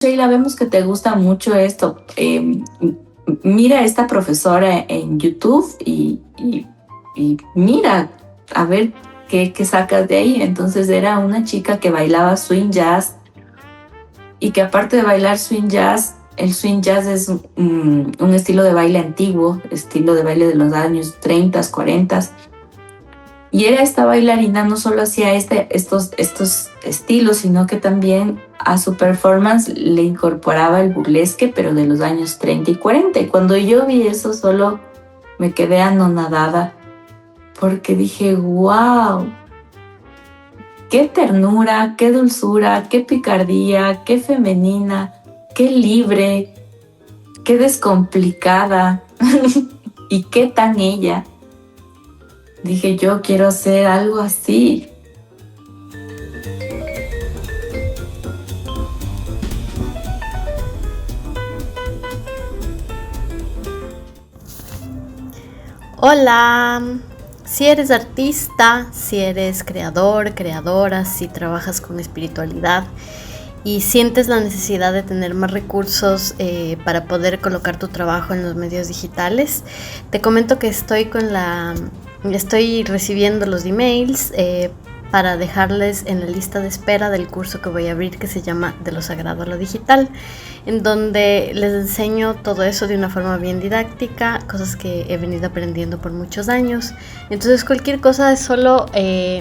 Sheila, vemos que te gusta mucho esto. Mira a esta profesora en YouTube y mira a ver qué sacas de ahí. Entonces era una chica que bailaba swing jazz y que aparte de bailar swing jazz, el swing jazz es un estilo de baile antiguo, estilo de baile de los años 30, 40. Y era esta bailarina no solo hacía estos estilos, sino que también a su performance le incorporaba el burlesque, pero de los años 30 y 40. Y cuando yo vi eso, solo me quedé anonadada, porque dije, wow, qué ternura, qué dulzura, qué picardía, qué femenina, qué libre, qué descomplicada y qué tan ella. Dije, yo quiero hacer algo así. Hola, si eres artista, si eres creador, creadora, si trabajas con espiritualidad y sientes la necesidad de tener más recursos para poder colocar tu trabajo en los medios digitales, te comento que estoy recibiendo los emails para dejarles en la lista de espera del curso que voy a abrir, que se llama De lo Sagrado a lo Digital, en donde les enseño todo eso de una forma bien didáctica, cosas que he venido aprendiendo por muchos años. Entonces cualquier cosa es solo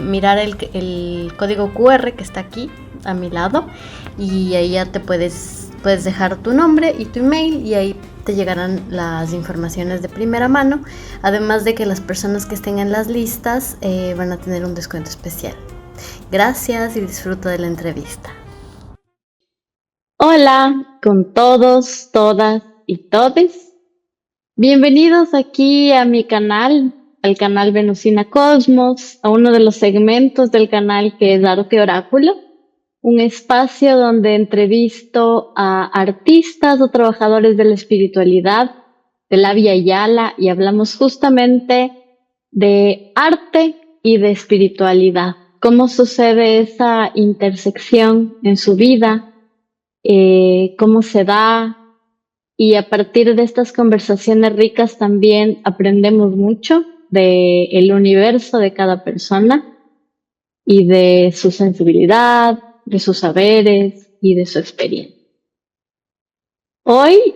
mirar el código QR que está aquí a mi lado, y ahí ya te puedes dejar tu nombre y tu email, y ahí te llegarán las informaciones de primera mano, además de que las personas que estén en las listas van a tener un descuento especial. Gracias y disfruta de la entrevista. Hola con todos, todas y todes. Bienvenidos aquí a mi canal, al canal Venusina Cosmos, a uno de los segmentos del canal que es Arte Oráculo, un espacio donde entrevisto a artistas o trabajadores de la espiritualidad, de la Via Yala, y hablamos justamente de arte y de espiritualidad. Cómo sucede esa intersección en su vida, cómo se da, y a partir de estas conversaciones ricas también aprendemos mucho del universo de cada persona y de su sensibilidad, de sus saberes y de su experiencia. Hoy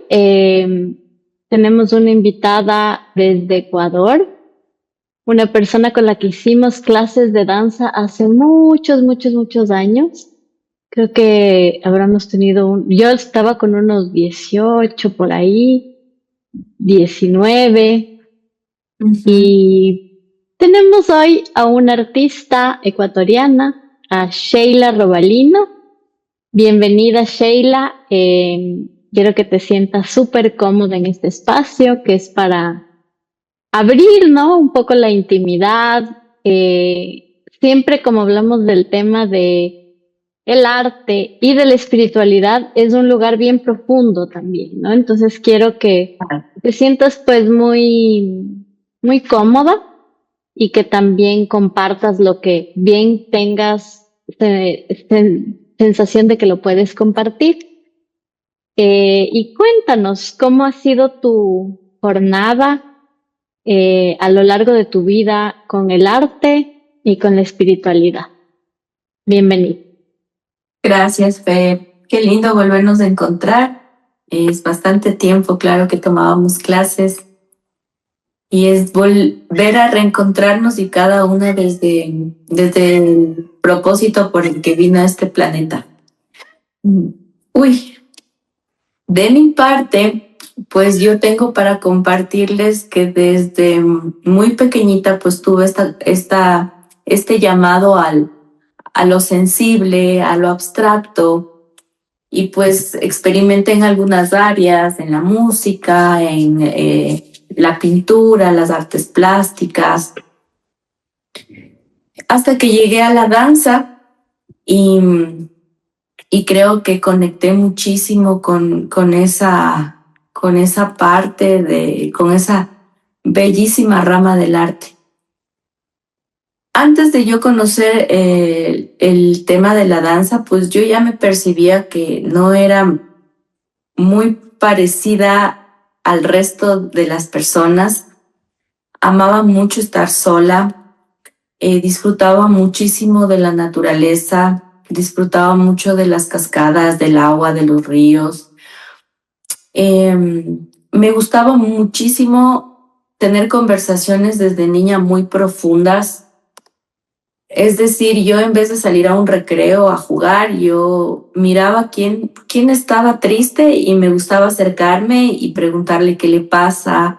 tenemos una invitada desde Ecuador, una persona con la que hicimos clases de danza hace muchos años. Creo que habremos tenido yo estaba con unos 18 por ahí, 19, y tenemos hoy a una artista ecuatoriana, a Sheila Robalino. Bienvenida, Sheila. Quiero que te sientas súper cómoda en este espacio, que es para abrir, ¿no?, un poco la intimidad. Siempre, como hablamos del tema de el arte y de la espiritualidad, es un lugar bien profundo también, ¿no? Entonces quiero que te sientas pues muy cómoda, y que también compartas lo que bien tengas sensación de que lo puedes compartir. Y cuéntanos cómo ha sido tu jornada a lo largo de tu vida con el arte y con la espiritualidad. Bienvenida. Gracias, Fe. Qué lindo volvernos a encontrar. Es bastante tiempo, claro, que tomábamos clases, y es volver a reencontrarnos, y cada una desde el propósito por el que vino a este planeta. Uy, de mi parte, pues yo tengo para compartirles que desde muy pequeñita pues tuve este llamado a lo sensible, a lo abstracto, y pues experimenté en algunas áreas, en la música, en la pintura, las artes plásticas, hasta que llegué a la danza, y creo que conecté muchísimo con esa parte, con esa bellísima rama del arte. Antes de yo conocer el tema de la danza, pues yo ya me percibía que no era muy parecida al resto de las personas. Amaba mucho estar sola, disfrutaba muchísimo de la naturaleza, disfrutaba mucho de las cascadas, del agua, de los ríos. Me gustaba muchísimo tener conversaciones desde niña muy profundas. Es decir, yo en vez de salir a un recreo a jugar, yo miraba quién estaba triste y me gustaba acercarme y preguntarle qué le pasa.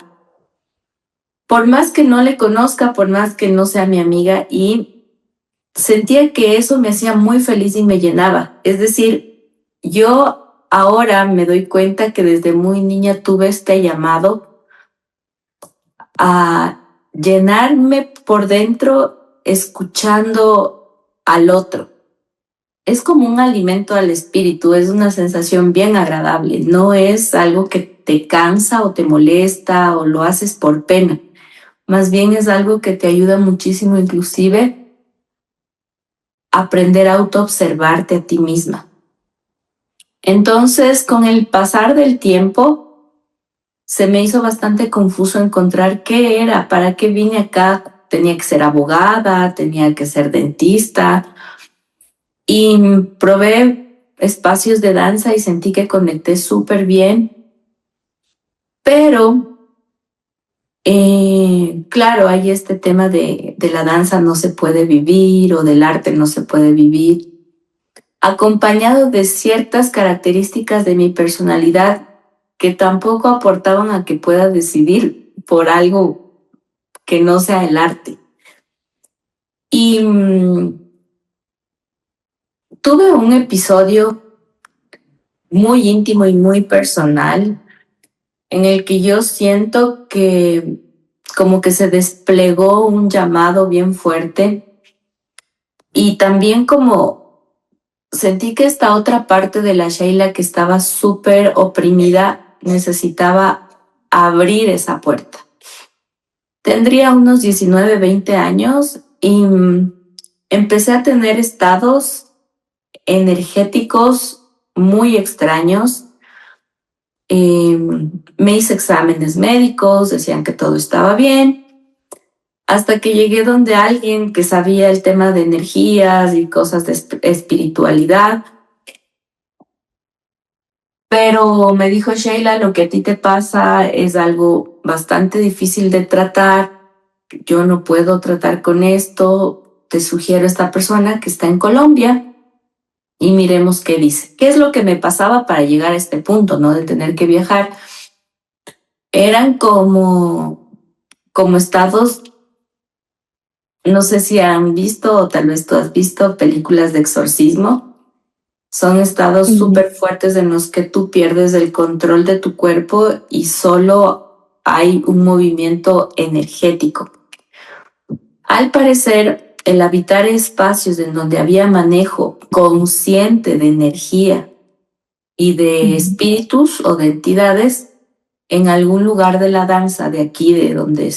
Por más que no le conozca, por más que no sea mi amiga, y sentía que eso me hacía muy feliz y me llenaba. Es decir, yo ahora me doy cuenta que desde muy niña tuve este llamado a llenarme por dentro escuchando al otro. Es como un alimento al espíritu, es una sensación bien agradable, no es algo que te cansa o te molesta o lo haces por pena, más bien es algo que te ayuda muchísimo inclusive a aprender a autoobservarte a ti misma. Entonces, con el pasar del tiempo, se me hizo bastante confuso encontrar qué era, para qué vine acá. Tenía que ser abogada, tenía que ser dentista, y probé espacios de danza y sentí que conecté súper bien. Pero, claro, hay este tema de la danza no se puede vivir o del arte no se puede vivir, acompañado de ciertas características de mi personalidad que tampoco aportaban a que pueda decidir por algo que no sea el arte. Y tuve un episodio muy íntimo y muy personal en el que yo siento que como que se desplegó un llamado bien fuerte y también como sentí que esta otra parte de la Sheila que estaba súper oprimida necesitaba abrir esa puerta. Tendría unos 19, 20 años y empecé a tener estados energéticos muy extraños. Me hice exámenes médicos, decían que todo estaba bien, hasta que llegué donde alguien que sabía el tema de energías y cosas de espiritualidad. Pero me dijo: Sheila, lo que a ti te pasa es algo bastante difícil de tratar. Yo no puedo tratar con esto. Te sugiero a esta persona que está en Colombia y miremos qué dice. ¿Qué es lo que me pasaba para llegar a este punto, no? De tener que viajar. Eran como estados, no sé si han visto o tal vez tú has visto películas de exorcismo. Son estados súper fuertes en los que tú pierdes el control de tu cuerpo y solo hay un movimiento energético. Al parecer, el habitar espacios en donde había manejo consciente de energía y de espíritus o de entidades, en algún lugar de la danza de aquí, de donde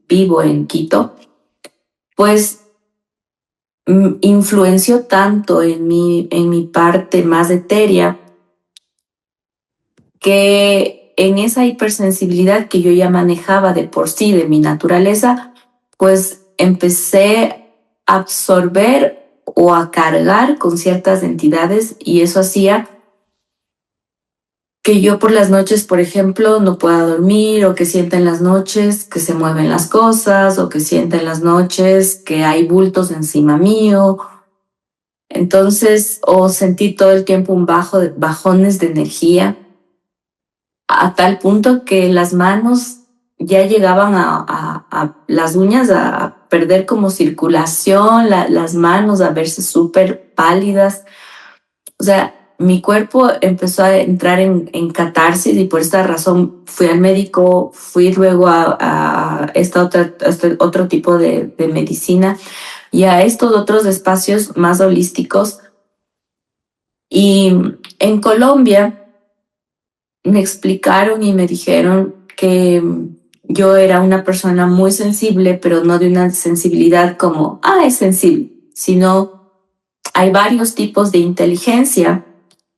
vivo en Quito, pues influenció tanto en mi parte más etérea que en esa hipersensibilidad que yo ya manejaba de por sí de mi naturaleza, pues empecé a absorber o a cargar con ciertas entidades y eso hacía que yo por las noches, por ejemplo, no pueda dormir o que sienta en las noches que se mueven las cosas o que sienta en las noches que hay bultos encima mío. Entonces, o sentí todo el tiempo un bajones de energía a tal punto que las manos ya llegaban a las uñas a perder como circulación, las manos a verse súper pálidas. O sea, mi cuerpo empezó a entrar en catarsis y por esta razón fui al médico, fui luego a este otro tipo de medicina y a estos otros espacios más holísticos. Y en Colombia me explicaron y me dijeron que yo era una persona muy sensible, pero no de una sensibilidad como, es sensible, sino hay varios tipos de inteligencia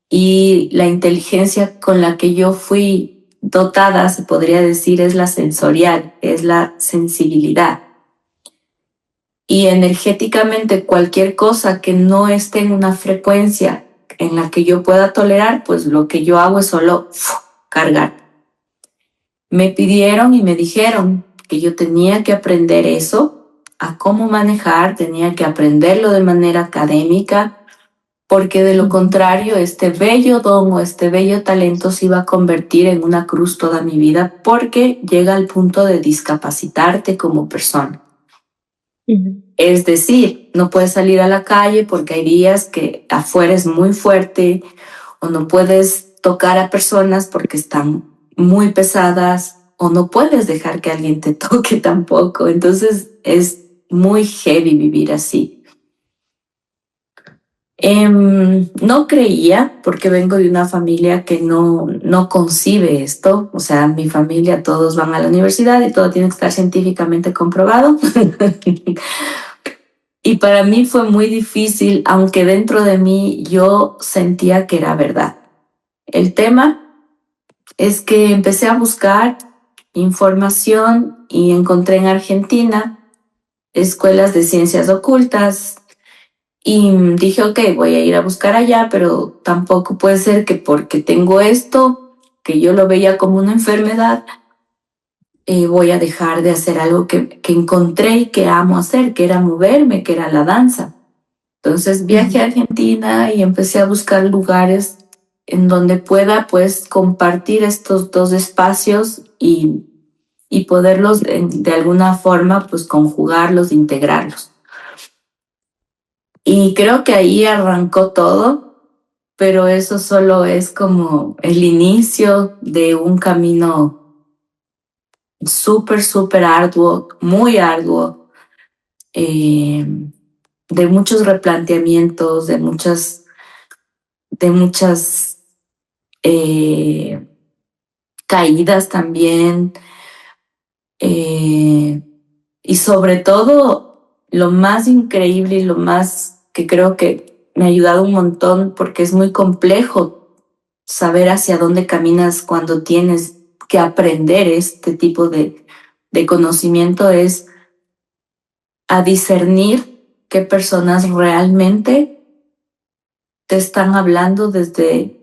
y la inteligencia con la que yo fui dotada, se podría decir, es la sensorial, es la sensibilidad. Y energéticamente cualquier cosa que no esté en una frecuencia en la que yo pueda tolerar, pues lo que yo hago es solo cargar. Me pidieron y me dijeron que yo tenía que aprender eso, a cómo manejar, tenía que aprenderlo de manera académica, porque de lo contrario este bello don o este bello talento se iba a convertir en una cruz toda mi vida, porque llega al punto de discapacitarte como persona. Es decir, no puedes salir a la calle porque hay días que afuera es muy fuerte, o no puedes tocar a personas porque están muy pesadas, o no puedes dejar que alguien te toque tampoco. Entonces es muy heavy vivir así. No creía, porque vengo de una familia que no concibe esto. O sea, mi familia, todos van a la universidad y todo tiene que estar científicamente comprobado. Y para mí fue muy difícil, aunque dentro de mí yo sentía que era verdad. El tema es que empecé a buscar información y encontré en Argentina escuelas de ciencias ocultas y dije, ok, voy a ir a buscar allá, pero tampoco puede ser que porque tengo esto, que yo lo veía como una enfermedad, voy a dejar de hacer algo que encontré y que amo hacer, que era moverme, que era la danza. Entonces viajé a Argentina y empecé a buscar lugares en donde pueda pues compartir estos dos espacios y poderlos de alguna forma pues conjugarlos, integrarlos. Y creo que ahí arrancó todo, pero eso solo es como el inicio de un camino súper, súper arduo, muy arduo, de muchos replanteamientos, de muchas caídas también, y sobre todo lo más increíble y lo más que creo que me ha ayudado un montón, porque es muy complejo saber hacia dónde caminas cuando tienes que aprender este tipo de conocimiento, es a discernir qué personas realmente te están hablando desde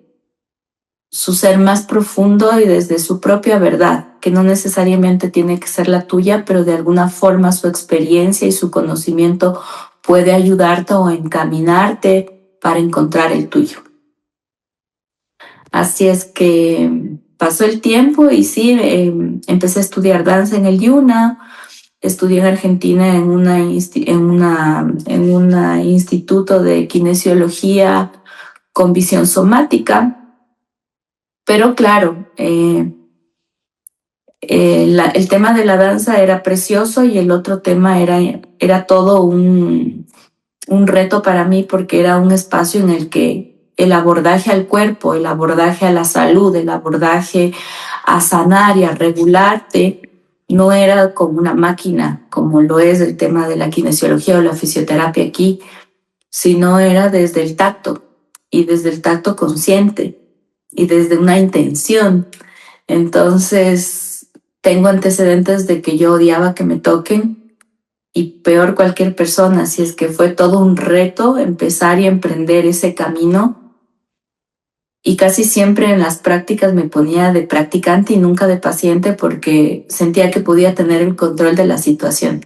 su ser más profundo y desde su propia verdad, que no necesariamente tiene que ser la tuya, pero de alguna forma su experiencia y su conocimiento puede ayudarte o encaminarte para encontrar el tuyo. Así es que pasó el tiempo y sí, empecé a estudiar danza en el IUNA, estudié en Argentina en un instituto de kinesiología con visión somática. Pero claro, el tema de la danza era precioso y el otro tema era todo un reto para mí, porque era un espacio en el que el abordaje al cuerpo, el abordaje a la salud, el abordaje a sanar y a regularte no era como una máquina, como lo es el tema de la kinesiología o la fisioterapia aquí, sino era desde el tacto, y desde el tacto consciente y desde una intención. Entonces, tengo antecedentes de que yo odiaba que me toquen, y peor cualquier persona, así es que fue todo un reto empezar y emprender ese camino. Y casi siempre en las prácticas me ponía de practicante y nunca de paciente, porque sentía que podía tener el control de la situación.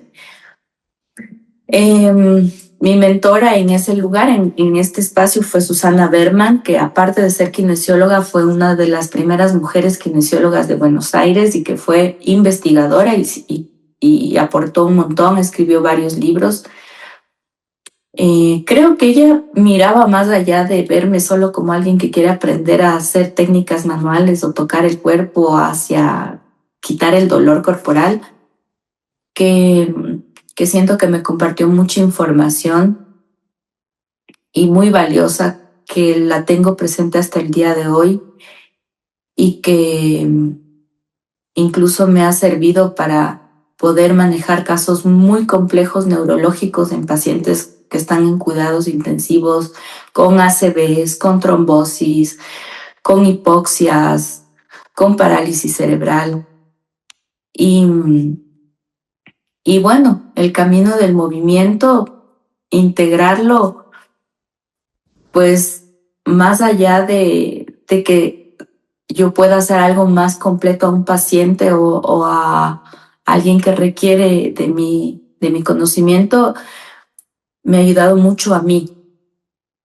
Mi mentora en ese lugar, en este espacio, fue Susana Berman, que aparte de ser kinesióloga, fue una de las primeras mujeres kinesiólogas de Buenos Aires y que fue investigadora y aportó un montón, escribió varios libros. Creo que ella miraba más allá de verme solo como alguien que quiere aprender a hacer técnicas manuales o tocar el cuerpo hacia quitar el dolor corporal, que siento que me compartió mucha información y muy valiosa, que la tengo presente hasta el día de hoy y que incluso me ha servido para poder manejar casos muy complejos neurológicos en pacientes que están en cuidados intensivos, con ACVs, con trombosis, con hipoxias, con parálisis cerebral. Y bueno, el camino del movimiento, integrarlo, pues más allá de que yo pueda hacer algo más completo a un paciente o a alguien que requiere de mi conocimiento, me ha ayudado mucho a mí,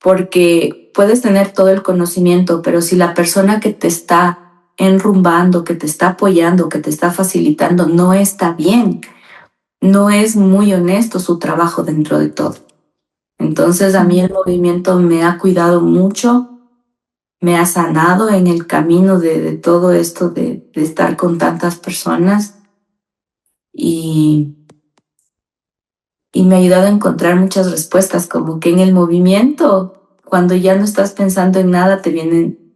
porque puedes tener todo el conocimiento, pero si la persona que te está enrumbando, que te está apoyando, que te está facilitando, no está bien, no es muy honesto su trabajo dentro de todo. Entonces a mí el movimiento me ha cuidado mucho, me ha sanado en el camino de todo esto de estar con tantas personas y me ha ayudado a encontrar muchas respuestas, como que en el movimiento, cuando ya no estás pensando en nada, te vienen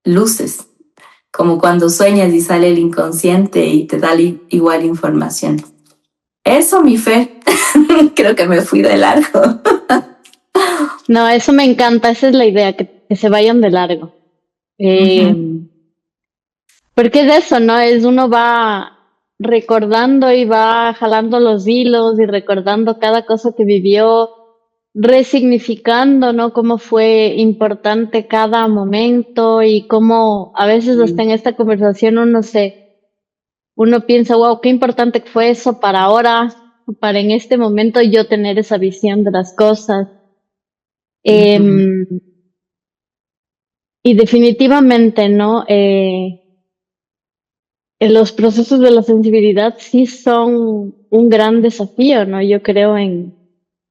luces, como cuando sueñas y sale el inconsciente y te da igual información. Eso, mi Fer, creo que me fui de largo. No, eso me encanta, esa es la idea, que se vayan de largo. Porque es eso, ¿no? Es uno va recordando y va jalando los hilos y recordando cada cosa que vivió, resignificando, ¿no? Cómo fue importante cada momento y cómo a veces hasta en esta conversación uno piensa, wow, qué importante fue eso para ahora, para en este momento yo tener esa visión de las cosas. Y definitivamente, ¿no? Los procesos de la sensibilidad sí son un gran desafío, ¿no? Yo creo en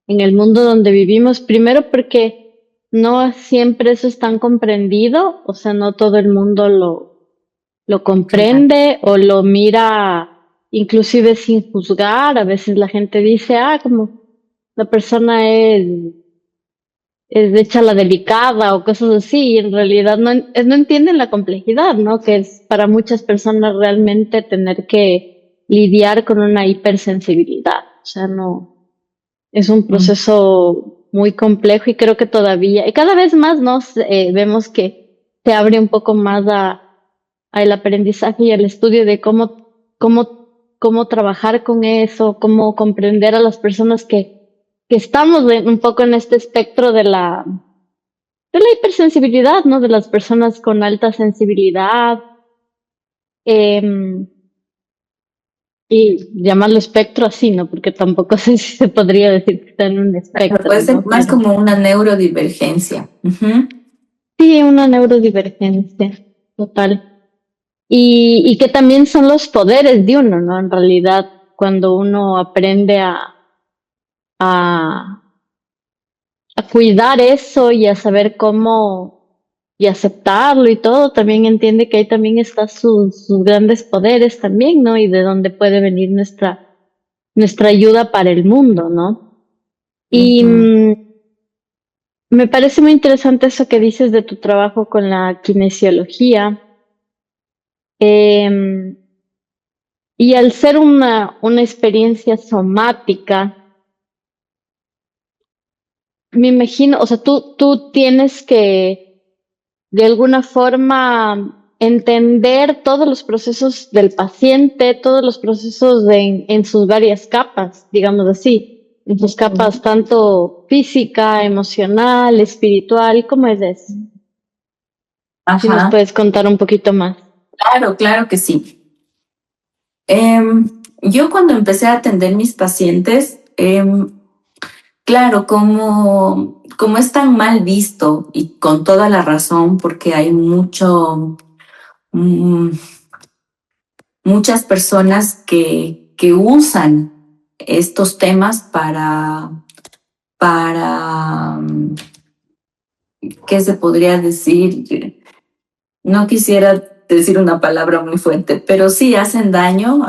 el mundo donde vivimos, primero porque no siempre eso es tan comprendido, o sea, no todo el mundo lo comprende o lo mira inclusive sin juzgar. A veces la gente dice, como la persona es hecha la delicada o cosas así, y en realidad no entienden la complejidad, ¿no? Que es para muchas personas realmente tener que lidiar con una hipersensibilidad. O sea, no, es un proceso muy complejo y creo que todavía, y cada vez más vemos que se abre un poco más al aprendizaje y al estudio de cómo trabajar con eso, cómo comprender a las personas que estamos un poco en este espectro de la hipersensibilidad, ¿no? De las personas con alta sensibilidad, y llamarlo espectro así, ¿no? Porque tampoco sé si se podría decir que está en un espectro. Puede ser más como una neurodivergencia. Sí, una neurodivergencia, total. Y que también son los poderes de uno, ¿no? En realidad, cuando uno aprende a cuidar eso y a saber cómo y aceptarlo y todo, también entiende que ahí también están sus grandes poderes también, ¿no? Y de dónde puede venir nuestra ayuda para el mundo, ¿no? Y me parece muy interesante eso que dices de tu trabajo con la kinesiología. Y al ser una experiencia somática, me imagino, o sea, tú tienes que de alguna forma entender todos los procesos del paciente, todos los procesos en sus varias capas, digamos así, en sus capas tanto física, emocional, espiritual. ¿Cómo es eso? Si nos puedes contar un poquito más. Claro que sí. Yo cuando empecé a atender mis pacientes, claro, como es tan mal visto y con toda la razón, porque hay muchas personas que usan estos temas para, ¿qué se podría decir? No quisiera decir una palabra muy fuerte, pero sí hacen daño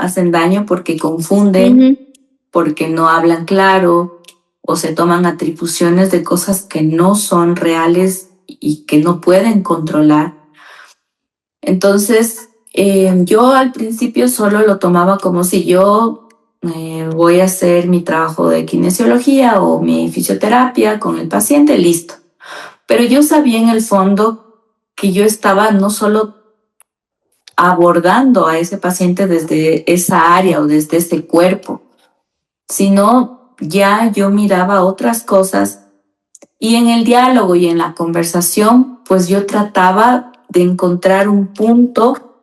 porque confunden, porque no hablan claro o se toman atribuciones de cosas que no son reales y que no pueden controlar. Entonces, yo al principio solo lo tomaba como si yo voy a hacer mi trabajo de kinesiología o mi fisioterapia con el paciente, listo. Pero yo sabía en el fondo que yo estaba no solo abordando a ese paciente desde esa área o desde ese cuerpo, sino ya yo miraba otras cosas y en el diálogo y en la conversación, pues yo trataba de encontrar un punto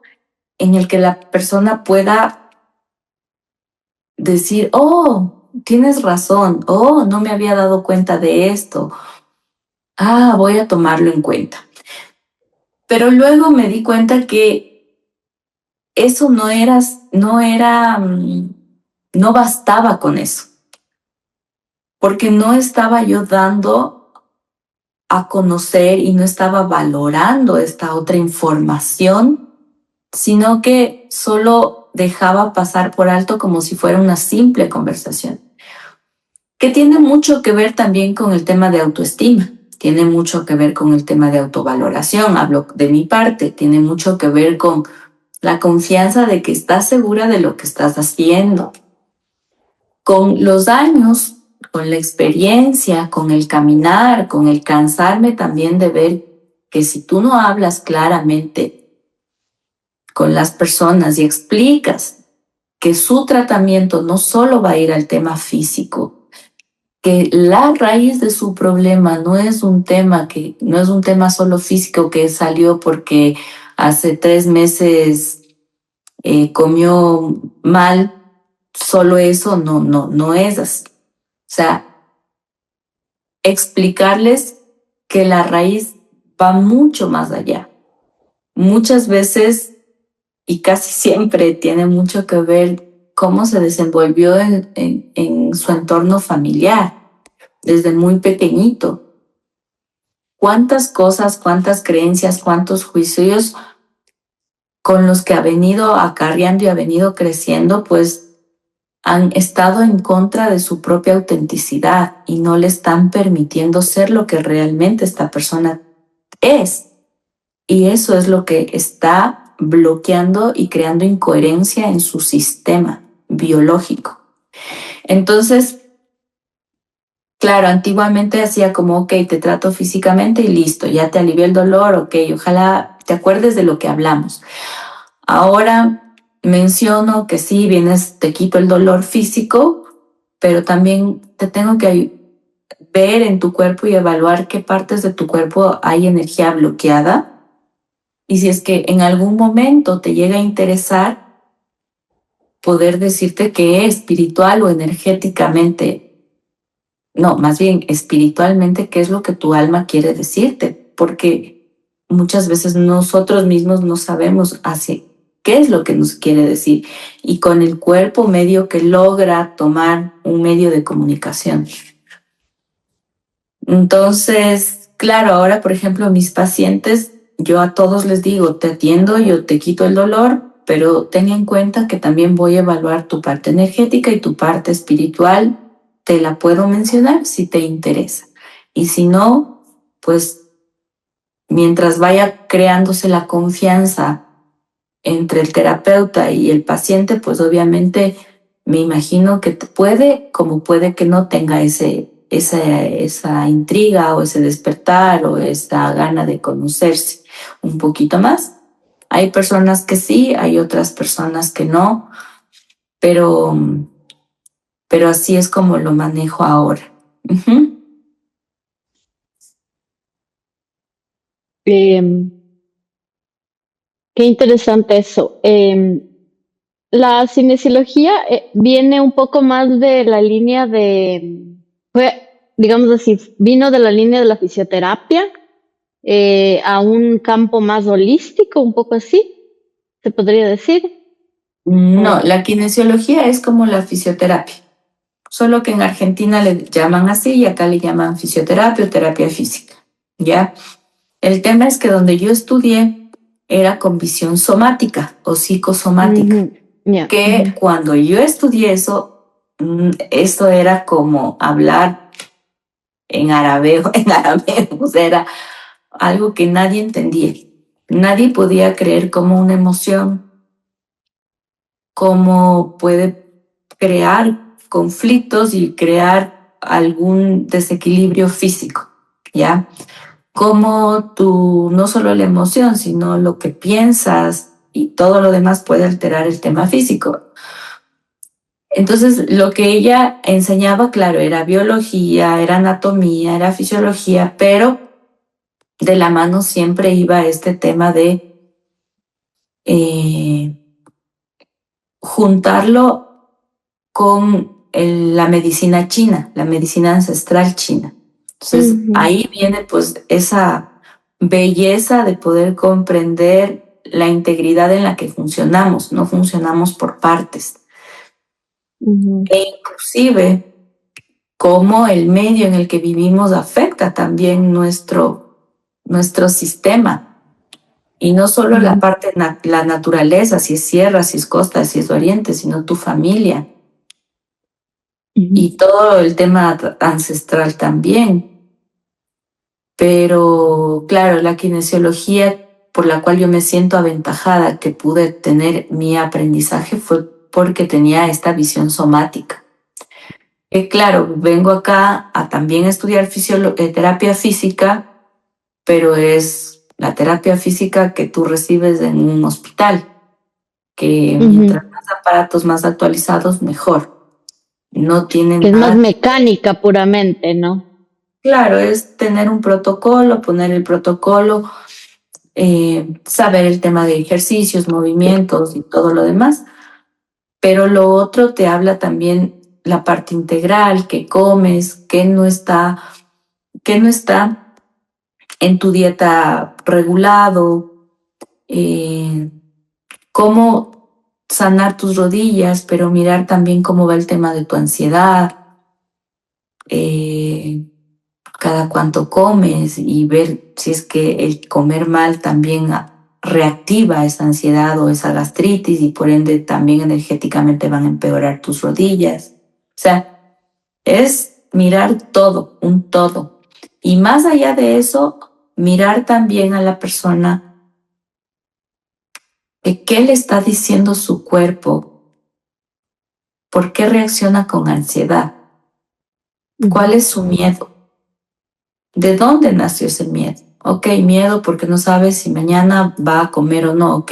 en el que la persona pueda decir, oh, tienes razón, oh, no me había dado cuenta de esto, voy a tomarlo en cuenta. Pero luego me di cuenta que eso no bastaba con eso, porque no estaba yo dando a conocer y no estaba valorando esta otra información, sino que solo dejaba pasar por alto como si fuera una simple conversación, que tiene mucho que ver también con el tema de autoestima, tiene mucho que ver con el tema de autovaloración, hablo de mi parte, tiene mucho que ver con la confianza de que estás segura de lo que estás haciendo. Con los años, con la experiencia, con el caminar, con el cansarme también de ver que si tú no hablas claramente con las personas y explicas que su tratamiento no solo va a ir al tema físico, que la raíz de su problema no es un tema solo físico que salió porque hace 3 meses comió mal, solo eso no es así. O sea, explicarles que la raíz va mucho más allá. Muchas veces y casi siempre tiene mucho que ver cómo se desenvolvió en su entorno familiar, desde muy pequeñito. Cuántas cosas, cuántas creencias, cuántos juicios con los que ha venido acarreando y ha venido creciendo, pues han estado en contra de su propia autenticidad y no le están permitiendo ser lo que realmente esta persona es. Y eso es lo que está bloqueando y creando incoherencia en su sistema biológico. Entonces, claro, antiguamente hacía como, ok, te trato físicamente y listo, ya te alivié el dolor, ok, ojalá te acuerdes de lo que hablamos. Ahora menciono que sí, te quito el dolor físico, pero también te tengo que ver en tu cuerpo y evaluar qué partes de tu cuerpo hay energía bloqueada. Y si es que en algún momento te llega a interesar, poder decirte que espiritual o energéticamente, no, más bien espiritualmente, qué es lo que tu alma quiere decirte, porque muchas veces nosotros mismos no sabemos qué es lo que nos quiere decir y con el cuerpo medio que logra tomar un medio de comunicación. Entonces, claro, ahora, por ejemplo, mis pacientes, yo a todos les digo, te atiendo, yo te quito el dolor, pero ten en cuenta que también voy a evaluar tu parte energética y tu parte espiritual. Te la puedo mencionar si te interesa. Y si no, pues mientras vaya creándose la confianza entre el terapeuta y el paciente, pues obviamente me imagino que puede, como puede que no tenga esa intriga o ese despertar o esa gana de conocerse un poquito más. Hay personas que sí, hay otras personas que no, pero así es como lo manejo ahora. Uh-huh. Qué interesante eso. La cinesiología viene un poco más de la línea digamos así, vino de la línea de la fisioterapia a un campo más holístico, un poco así, se podría decir. No, la kinesiología es como la fisioterapia, solo que en Argentina le llaman así y acá le llaman fisioterapia o terapia física, ¿ya? El tema es que donde yo estudié era con visión somática o psicosomática, Yeah. que cuando yo estudié eso era como hablar en arameo, o sea, era algo que nadie entendía. Nadie podía creer cómo una emoción, cómo puede crear conflictos y crear algún desequilibrio físico, ¿ya? Como tú, no solo la emoción, sino lo que piensas y todo lo demás puede alterar el tema físico. Entonces, lo que ella enseñaba, claro, era biología, era anatomía, era fisiología, pero de la mano siempre iba este tema de eh, juntarlo con la medicina china, la medicina ancestral china. Entonces, ahí viene pues esa belleza de poder comprender la integridad en la que funcionamos, no funcionamos por partes. E inclusive cómo el medio en el que vivimos afecta también nuestro sistema. Y no solo la parte, la naturaleza, si es sierra, si es costa, si es oriente, sino tu familia. Y todo el tema ancestral también. Pero claro, la kinesiología por la cual yo me siento aventajada que pude tener mi aprendizaje fue porque tenía esta visión somática. Claro, vengo acá a también estudiar terapia física, pero es la terapia física que tú recibes en un hospital, que mientras más aparatos más actualizados, mejor. No tienen que es nada. más mecánica puramente, ¿no? Claro, es tener un protocolo, poner el protocolo, saber el tema de ejercicios, movimientos y todo lo demás, pero lo otro te habla también la parte integral, qué comes, qué no está en tu dieta regulado, cómo sanar tus rodillas, pero mirar también cómo va el tema de tu ansiedad, cada cuánto comes y ver si es que el comer mal también reactiva esa ansiedad o esa gastritis y por ende también energéticamente van a empeorar tus rodillas. O sea, es mirar todo, un todo. Y más allá de eso, mirar también a la persona de qué le está diciendo su cuerpo, por qué reacciona con ansiedad, cuál es su miedo, de dónde nació ese miedo. Ok, miedo porque no sabes si mañana va a comer o no. Ok,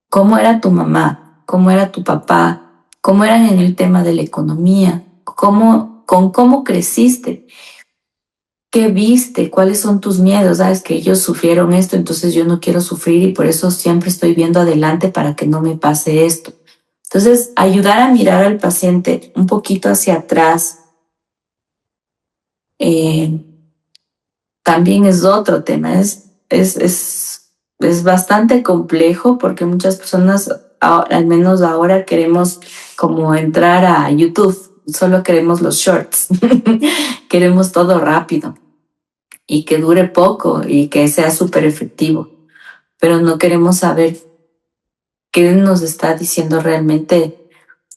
¿cómo era tu mamá? ¿Cómo era tu papá? ¿Cómo eran en el tema de la economía? ¿Cómo creciste? ¿Qué viste? ¿Cuáles son tus miedos? Sabes que ellos sufrieron esto, entonces yo no quiero sufrir y por eso siempre estoy viendo adelante para que no me pase esto. Entonces, ayudar a mirar al paciente un poquito hacia atrás también es otro tema. Es bastante complejo porque muchas personas, al menos ahora, queremos como entrar a YouTube. Solo queremos los shorts. Queremos todo rápido y que dure poco y que sea súper efectivo. Pero no queremos saber qué nos está diciendo realmente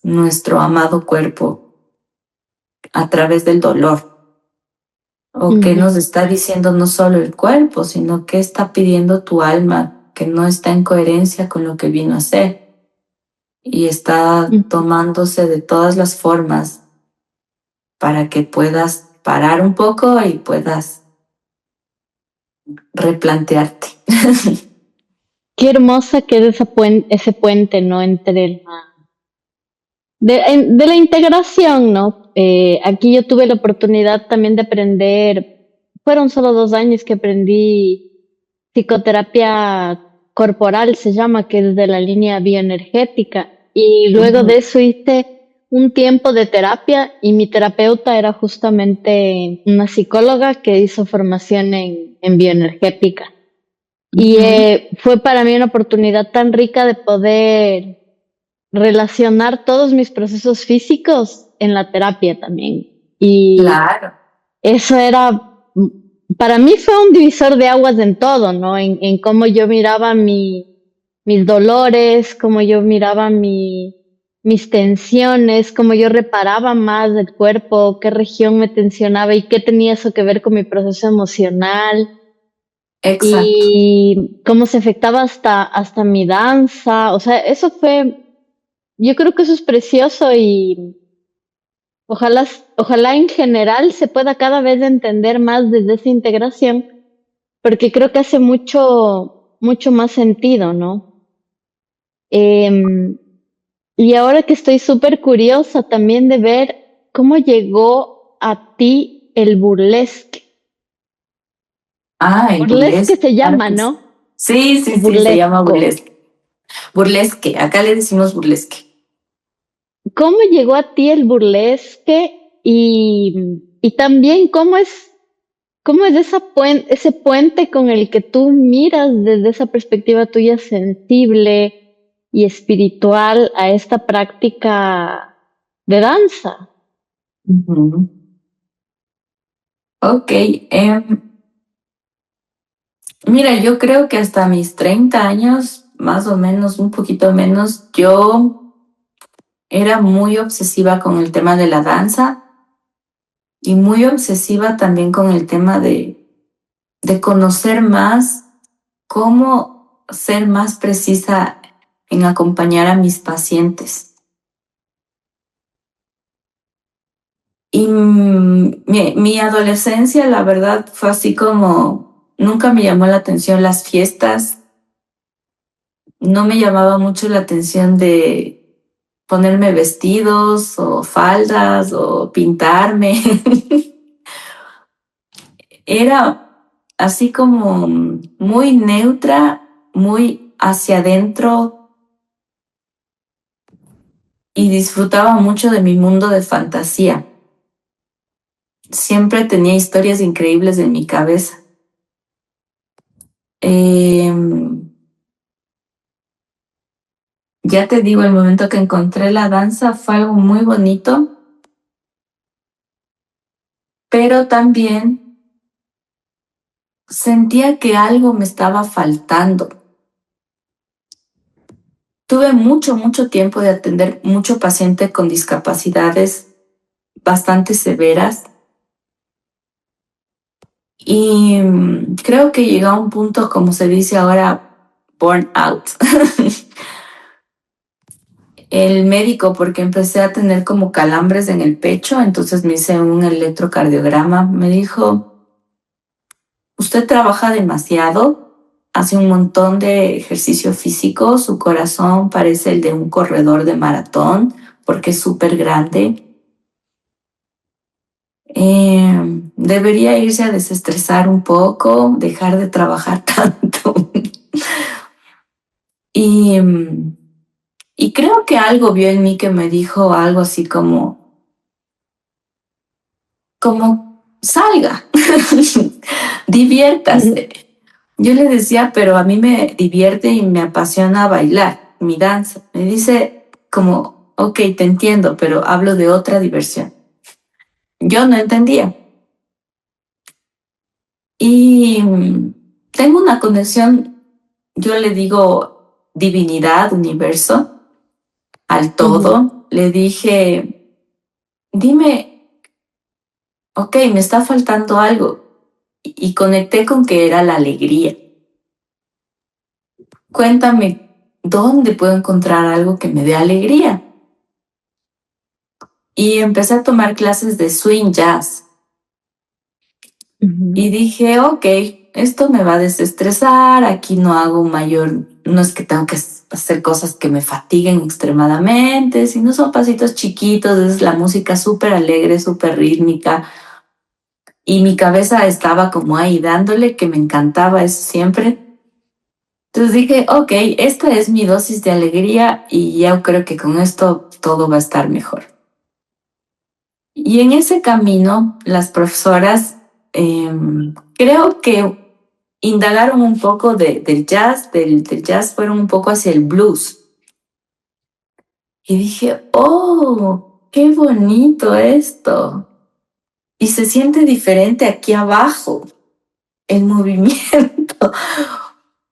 nuestro amado cuerpo a través del dolor. O qué nos está diciendo no solo el cuerpo, sino qué está pidiendo tu alma, que no está en coherencia con lo que vino a ser. Y está tomándose de todas las formas para que puedas parar un poco y puedas replantearte. Qué hermosa que es ese puente, ¿no? Entre de la integración, ¿no? Aquí yo tuve la oportunidad también de aprender, fueron solo 2 años que aprendí psicoterapia corporal, se llama, que es de la línea bioenergética. Y luego de eso hice un tiempo de terapia y mi terapeuta era justamente una psicóloga que hizo formación en bioenergética. Y fue para mí una oportunidad tan rica de poder relacionar todos mis procesos físicos en la terapia también. Y Claro. eso era, para mí fue un divisor de aguas en todo, ¿no? En cómo yo miraba mis dolores, cómo yo miraba mis tensiones, cómo yo reparaba más el cuerpo, qué región me tensionaba y qué tenía eso que ver con mi proceso emocional. Exacto. Y cómo se afectaba hasta mi danza. O sea, eso fue yo creo que eso es precioso y ojalá, ojalá en general se pueda cada vez entender más desde esa integración, porque creo que hace mucho más sentido, ¿no? Em, y ahora que estoy súper curiosa también de ver cómo llegó a ti el burlesque. Ah, el Burlesque burlesque, se claro llama, que sí. ¿no? Sí, sí, O sí, se llama burlesco. burlesque. Burlesque, acá le decimos burlesque. ¿Cómo llegó a ti el burlesque? Y también cómo es ese puente con el que tú miras desde esa perspectiva tuya sensible y espiritual a esta práctica de danza. Ujú. Ok, mira, yo creo que hasta mis 30 años, más o menos, un poquito menos, yo era muy obsesiva con el tema de la danza y muy obsesiva también con el tema de conocer más cómo ser más precisa en acompañar a mis pacientes. Y mi adolescencia, la verdad, fue así como, nunca me llamó la atención las fiestas, no me llamaba mucho la atención de ponerme vestidos o faldas o pintarme. Era así como muy neutra, muy hacia adentro y disfrutaba mucho de mi mundo de fantasía. Siempre tenía historias increíbles en mi cabeza. Ya te digo, el momento que encontré la danza fue algo muy bonito, pero también sentía que algo me estaba faltando. Tuve mucho tiempo de atender mucho paciente con discapacidades bastante severas y creo que llegó a un punto, como se dice ahora, burn out. El médico, porque empecé a tener como calambres en el pecho, entonces me hice un electrocardiograma, me dijo, usted trabaja demasiado, hace un montón de ejercicio físico, su corazón parece el de un corredor de maratón porque es súper grande. Debería irse a desestresar un poco, dejar de trabajar tanto. y, y creo que algo vio en mí que me dijo algo así como salga, diviértase. Yo le decía, pero a mí me divierte y me apasiona bailar, mi danza. Me dice como, ok, te entiendo, pero hablo de otra diversión. Yo no entendía. Y tengo una conexión, yo le digo divinidad, universo, al Ujú. todo. Le dije, dime, ok, me está faltando algo. Y conecté con que era la alegría. Cuéntame, ¿dónde puedo encontrar algo que me dé alegría? Y empecé a tomar clases de swing jazz. Ujú. Y dije, ok, esto me va a desestresar, aquí no hago mayor, no es que tengo que hacer cosas que me fatiguen extremadamente, sino son pasitos chiquitos, es la música súper alegre, súper rítmica. Y mi cabeza estaba como ahí dándole, que me encantaba eso siempre. Entonces dije, ok, esta es mi dosis de alegría y ya creo que con esto todo va a estar mejor. Y en ese camino, las profesoras creo que indagaron un poco del jazz, del jazz fueron un poco hacia el blues. Y dije, oh, qué bonito esto. Y se siente diferente aquí abajo, el movimiento.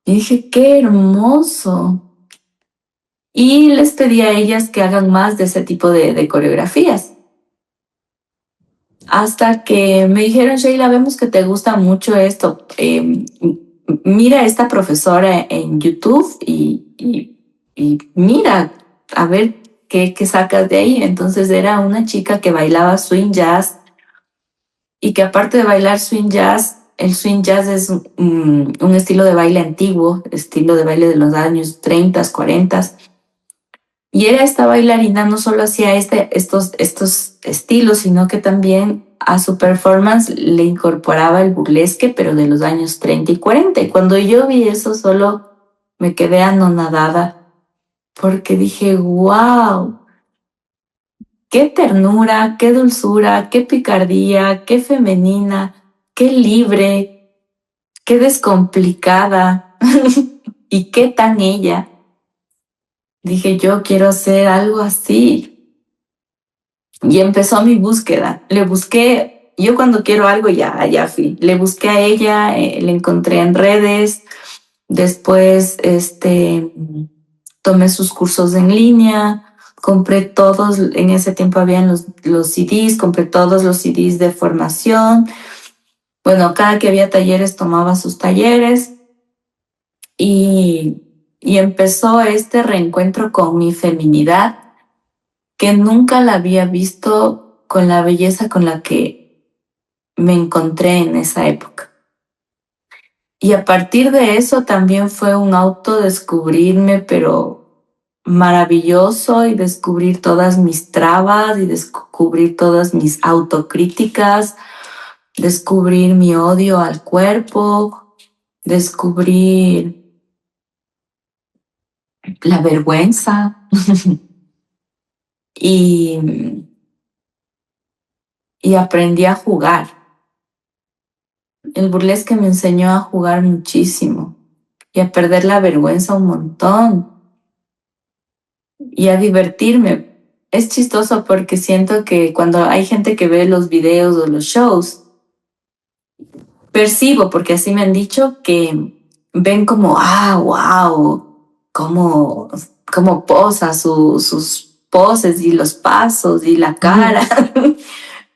Y dije, qué hermoso. Y les pedí a ellas que hagan más de ese tipo de coreografías. Hasta que me dijeron, Sheila, vemos que te gusta mucho esto. Mira a esta profesora en YouTube y mira, a ver qué sacas de ahí? Entonces era una chica que bailaba swing jazz y que aparte de bailar swing jazz, el swing jazz es un estilo de baile antiguo, estilo de baile de los años 30, 40. Y era esta bailarina, no solo hacía estos estilos, sino que también a su performance le incorporaba el burlesque, pero de los años 30 y 40. Y cuando yo vi eso, solo me quedé anonadada, porque dije, wow, qué ternura, qué dulzura, qué picardía, qué femenina, qué libre, qué descomplicada y qué tan ella. Dije, yo quiero hacer algo así. Y empezó mi búsqueda. Le busqué, yo cuando quiero algo ya fui. Le busqué a ella, le encontré en redes. Después, tomé sus cursos en línea. Compré todos, en ese tiempo habían los CDs, compré todos los CDs de formación. Bueno, cada que había talleres tomaba sus talleres y, y empezó este reencuentro con mi feminidad que nunca la había visto con la belleza con la que me encontré en esa época. Y a partir de eso también fue un autodescubrirme, pero maravilloso, y descubrir todas mis trabas y descubrir todas mis autocríticas, descubrir mi odio al cuerpo, descubrir la vergüenza y, y aprendí a jugar. El burlesque me enseñó a jugar muchísimo y a perder la vergüenza un montón y a divertirme. Es chistoso porque siento que cuando hay gente que ve los videos o los shows, percibo, porque así me han dicho, que ven como, wow, cómo posa sus poses y los pasos y la cara.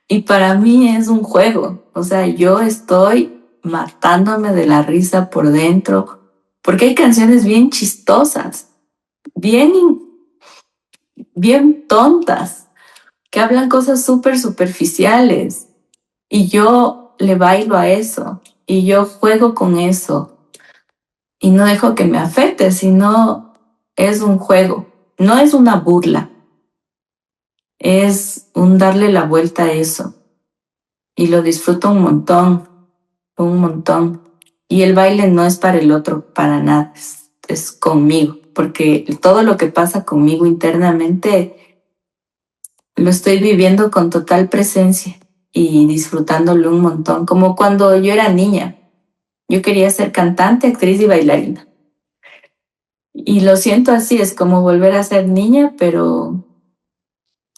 Y para mí es un juego. O sea, yo estoy matándome de la risa por dentro, porque hay canciones bien chistosas, bien, bien tontas, que hablan cosas súper superficiales. Y yo le bailo a eso, y yo juego con eso, y no dejo que me afecte, sino es un juego, no es una burla, es un darle la vuelta a eso. Y lo disfruto un montón, un montón. Y el baile no es para el otro, para nada, es conmigo, porque todo lo que pasa conmigo internamente lo estoy viviendo con total presencia y disfrutándolo un montón, como cuando yo era niña. Yo quería ser cantante, actriz y bailarina. Y lo siento así, es como volver a ser niña, pero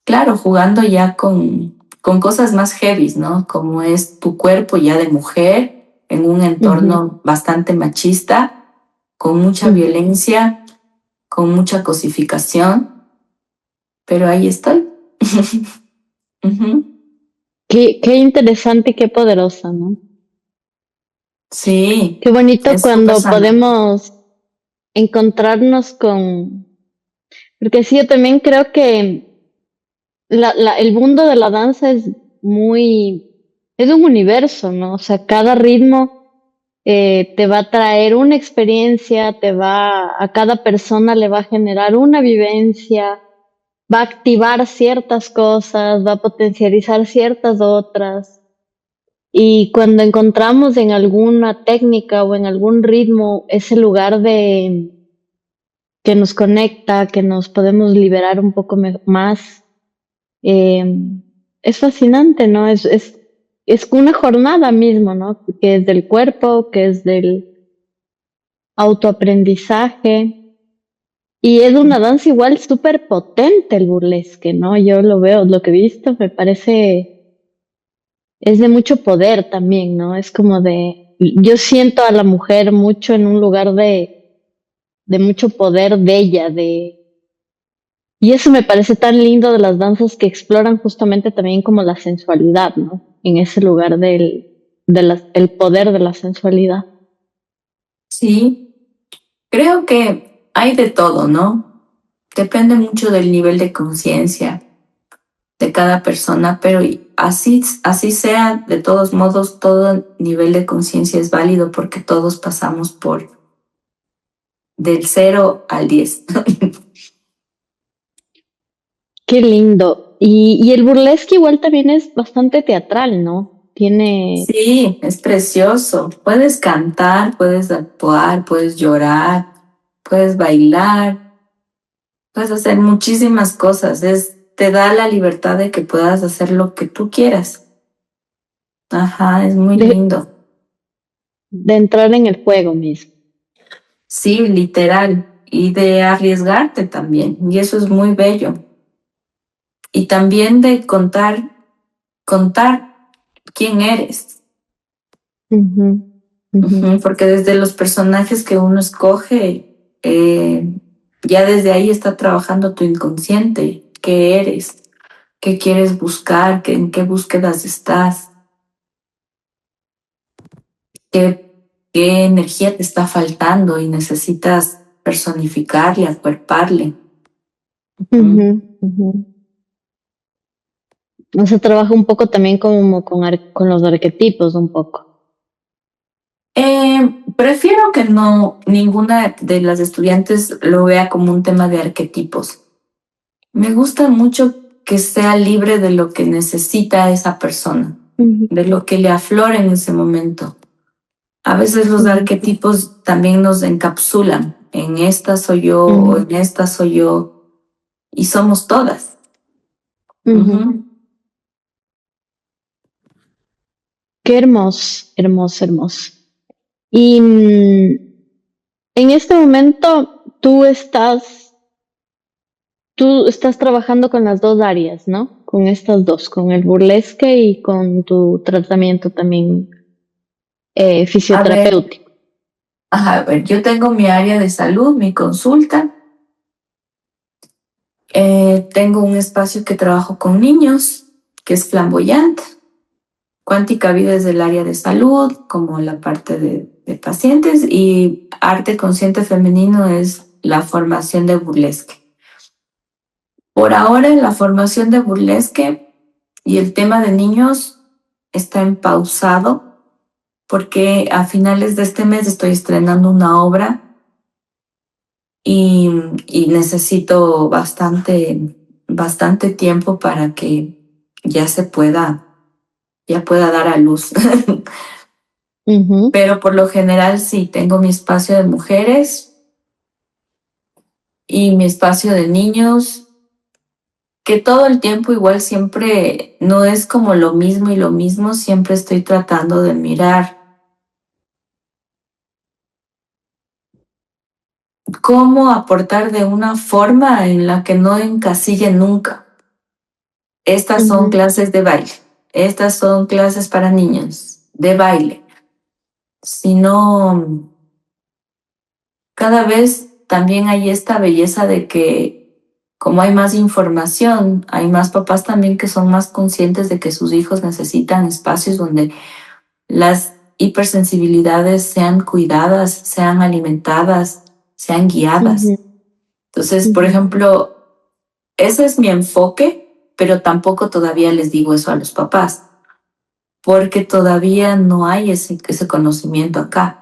claro, jugando ya con cosas más heavies, ¿no? Como es tu cuerpo ya de mujer en un entorno bastante machista, con mucha violencia, con mucha cosificación, pero ahí estoy. Qué interesante y qué poderosa, ¿no? Sí, Qué bonito es súper cuando sano. podemos encontrarnos con... Porque sí, yo también creo que el mundo de la danza es muy... Es un universo, ¿no? O sea, cada ritmo te va a traer una experiencia, a cada persona le va a generar una vivencia, va a activar ciertas cosas, va a potencializar ciertas otras. Y cuando encontramos en alguna técnica o en algún ritmo ese lugar de que nos conecta, que nos podemos liberar un poco más, eh, es fascinante, ¿no? Es una jornada mismo, ¿no? Que es del cuerpo, que es del autoaprendizaje. Y es una danza igual súper potente el burlesque, ¿no? Yo lo veo, lo que he visto me parece, es de mucho poder también, ¿no? Es como yo siento a la mujer mucho en un lugar de mucho poder de ella, y eso me parece tan lindo de las danzas que exploran justamente también como la sensualidad, ¿no? En ese lugar el poder de la sensualidad. Sí, creo que hay de todo, ¿no? Depende mucho del nivel de conciencia de cada persona, pero así sea, de todos modos, todo nivel de conciencia es válido porque todos pasamos por del 0 al 10. Qué lindo. Y el burlesque igual también es bastante teatral, ¿no? Tiene... Sí, es precioso. Puedes cantar, puedes actuar, puedes llorar, puedes bailar, puedes hacer muchísimas cosas. Te da la libertad de que puedas hacer lo que tú quieras. Ajá, es muy de, lindo. de entrar en el juego mismo. Sí, literal. Y de arriesgarte también. Y eso es muy bello. Y también de contar quién eres. Ujú, Ujú, ujú, porque desde los personajes que uno escoge, ya desde ahí está trabajando tu inconsciente. ¿Qué eres? ¿Qué quieres buscar? ¿En qué búsquedas estás? ¿Qué energía te está faltando y necesitas personificarle, acuerparle? ujú, Ujú. ujú. O sea, trabaja un poco también como con los arquetipos, un poco. Prefiero que no ninguna de las estudiantes lo vea como un tema de arquetipos. Me gusta mucho que sea libre de lo que necesita esa persona, Ujú, de lo que le aflora en ese momento. A veces los ujú, arquetipos también nos encapsulan. En esta soy yo o ujú, en esta soy yo y somos todas. ujú. Ujú. Qué hermoso, hermoso, hermoso. Y en este momento tú estás trabajando con las dos áreas, ¿no? Con estas dos, con el burlesque y con tu tratamiento también A ver, fisioterapéutico. ajá, a ver, yo tengo mi área de salud, mi consulta. Tengo un espacio que trabajo con niños, que es flamboyante. Cuántica Vida es del área de salud, como la parte de pacientes, y arte consciente femenino es la formación de burlesque. Por ahora, la formación de burlesque y el tema de niños está en pausado porque a finales de este mes estoy estrenando una obra y, y necesito bastante tiempo para que ya ya pueda dar a luz. Ujú, Pero por lo general sí, tengo mi espacio de mujeres y mi espacio de niños, que todo el tiempo igual siempre no es como lo mismo y lo mismo, siempre estoy tratando de mirar cómo aportar de una forma en la que no encasille nunca. Estas son ujú, clases de baile, estas son clases para niños de baile, sino cada vez también hay esta belleza de que como hay más información, hay más papás también que son más conscientes de que sus hijos necesitan espacios donde las hipersensibilidades sean cuidadas, sean alimentadas, sean guiadas. ujú, Entonces, por ujú, ejemplo, ese es mi enfoque, pero tampoco todavía les digo eso a los papás, porque todavía no hay ese conocimiento acá.